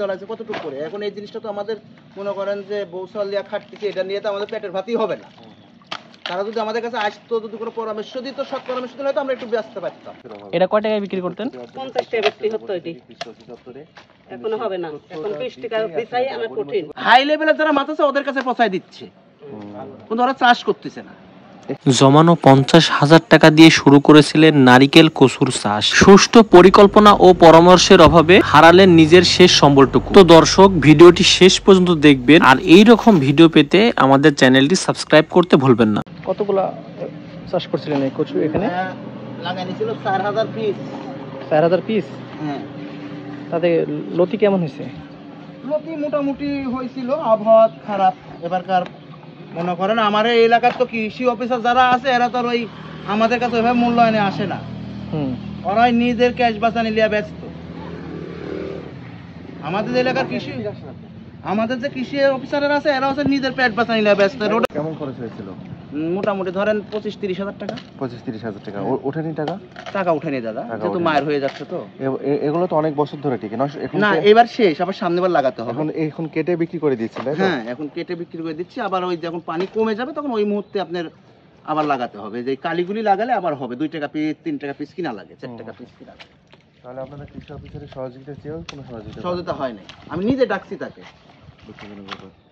জ্বালাচ্ছে কতটুকু করে। এখন এই জিনিসটা তো আমাদের মনে করেন যে বৌসাল দিয়া খাটতেছে, এটা নিয়ে তো আমাদের পেটের ভাতই হবে না। তারা যদি আমাদের কাছে আসতো, যদি কোনো পরামর্শ দিত, সৎ পরামর্শ দিলে হয়তো আমরা একটু ব্যস্ত পারতাম। এটা কয় টাকায় বিক্রি করতেন? 50 টাকা বিক্রি হতো এটি। এখনো হবে না, এখন 20 টাকা বেচাই আমার কঠিন। হাই লেভেলে যারা মাছ আছে ওদের কাছে পচাই দিচ্ছে, কিন্তু ওরা চাষ করতেছে না। জমানো 50,000 টাকা দিয়ে শুরু করেছিলেন নারিকেল কচুর চাষ। সুষ্ঠু পরিকল্পনা ও পরামর্শের অভাবে হারালেন নিজের শেষ সম্বলটুকু। তো দর্শক, ভিডিওটি শেষ পর্যন্ত দেখবেন আর এই রকম ভিডিও পেতে আমাদের চ্যানেলটি সাবস্ক্রাইব করতে ভুলবেন না। কতগুলা চাষ করছিলেন এই কচু এখানে? লাগাই নিছিল 4000 পিস। 4000 পিস? হ্যাঁ। তাতে লতি কেমন হয়েছে? লতি মোটামুটি হয়েছিল, আবহাওয়া খারাপ এবারকার। মনে করেন আমার এই এলাকার তো কৃষি অফিসার যারা আছে এরা তো ওই আমাদের কাছে ওইভাবে মূল্যায়নে আসে না। ওরা নিজের ক্যাশ বাঁচানি লিয়া ব্যস্ত। আমাদের এলাকার কৃষি, আমাদের যে কৃষি অফিসাররা আছে এরা হচ্ছে নিজের পেট বাঁচানি লিয়া ব্যস্ত। কেমন খরচ হয়েছিল? মোটামুটি ধরেন 25-30 হাজার টাকা। 25-30 হাজার টাকা ওঠেনি? টাকা উঠেনি দাদা, যেহেতু মায়ের হয়ে যাচ্ছে তো। এগুলো তো অনেক বছর ধরে টিকে না? না, এবার শেষ, আবার সামনেবার লাগাতে হবে। এখন কেটে বিক্রি করে দিচ্ছেন? হ্যাঁ, এখন কেটে বিক্রি করে দিচ্ছি। আবার ওই যখন পানি কমে যাবে তখন ওই মুহূর্তে আপনার আবার লাগাতে হবে। যে কালিগুলি লাগালে আবার হবে 2 টাকা পিস, 3 টাকা পিস কিনা লাগে, 4 টাকা পিস কিনা লাগে। তাহলে আপনাদের কৃষি অফিসারের সহযোগিতা চেয়েও কোনো সহযোগিতা হয় নাই। আমি নিজে ডাকছি তাকে।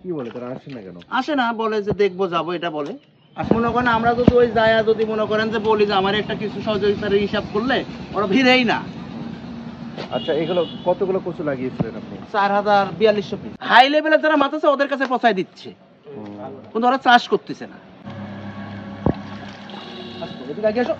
কি বলে তারা আসে না কেন? আসে না, বলে যে দেখবো যাবো, এটা বলে। আর মনে করেন আমরা যদি ওই যায় যদি মনে করেন যে বলি যে আমার একটা কিছু সহযোগিতার হিসাব করলে ওরা ভিড়েই না। আচ্ছা, এগুলো কতগুলো কচু লাগিয়েছিলেন আপনি? 4400 পিস। হাই লেভেলে যারা মাছ আছে ওদের কাছে পচাই দিচ্ছে, কিন্তু ওরা চাষ করতেছে না। এদিকে আগে আসো।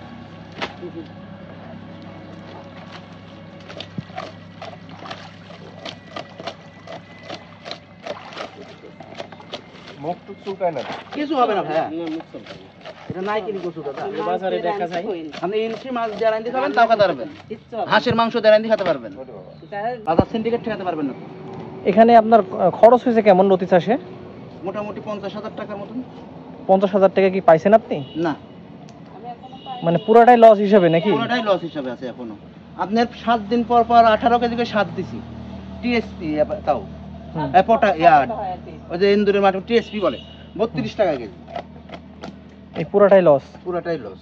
মুখ টুক চুলকায় না? কিছু হবে না ভাইয়া, এটা নাই কিনি কচু দাদা। বাজারে দেখা যায়। আপনি ইলিশি মাছ দিয়ে রাঁধি খাবেন তাও খেতে পারবেন, হাঁসের মাংস দিয়ে রাঁধি খেতে পারবেন, বাজার সিন্ডিকেট খেতে পারবেন না। এখানে আপনার খরচ হয়েছে কেমন লতি চাষে? মোটামুটি 50,000 টাকার মতন। 50,000 টাকা কি পাইছেন আপনি? না, মানে পুরাটাই লস হিসাবে নাকি? পুরোটাই লস হিসাবে আছে এখনো। আপনার 7 দিন পর পর 18 কেজি করে সার দিছি, টিএসপি। তাও পটা ইয়ার্ড, ওই যে ইন্দুরের মাঠে টিএসপি বলে, 32 টাকা কেজি। এই পুরাটাই লস? পুরোটাই লস,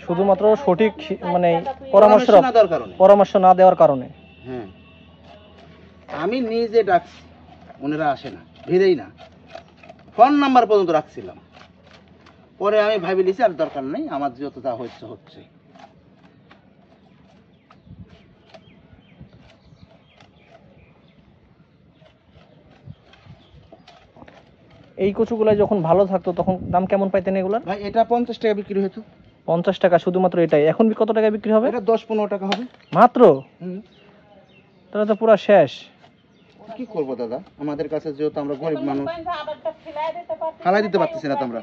শুধুমাত্র সঠিক মানে পরামর্শ না দেওয়ার কারণে। হ্যাঁ, আমি নিজে ডাকছি, ওনারা আসে না, ভিড়েই না। ফোন নাম্বার পর্যন্ত রাখছিলাম, পরে আমি ভাবি নিছি আর দরকার নেই, আমার যত যা হচ্ছে হচ্ছে। এই কচুগুলা যখন ভালো থাকতো তখন দাম কেমন পাইতেন এগুলার? ভাই এটা 50 টাকা বিক্রি হতো। 50 টাকা শুধুমাত্র এটাই? এখন কত টাকা বিক্রি হবে? এটা 10-15 টাকা হবে মাত্র। তাহলে তো পুরো শেষ। কি করবো দাদা, আমাদের কাছে যেহেতু আমরা গরিব মানুষ, ফালাই দিতে পারতেছি না তো আমরা।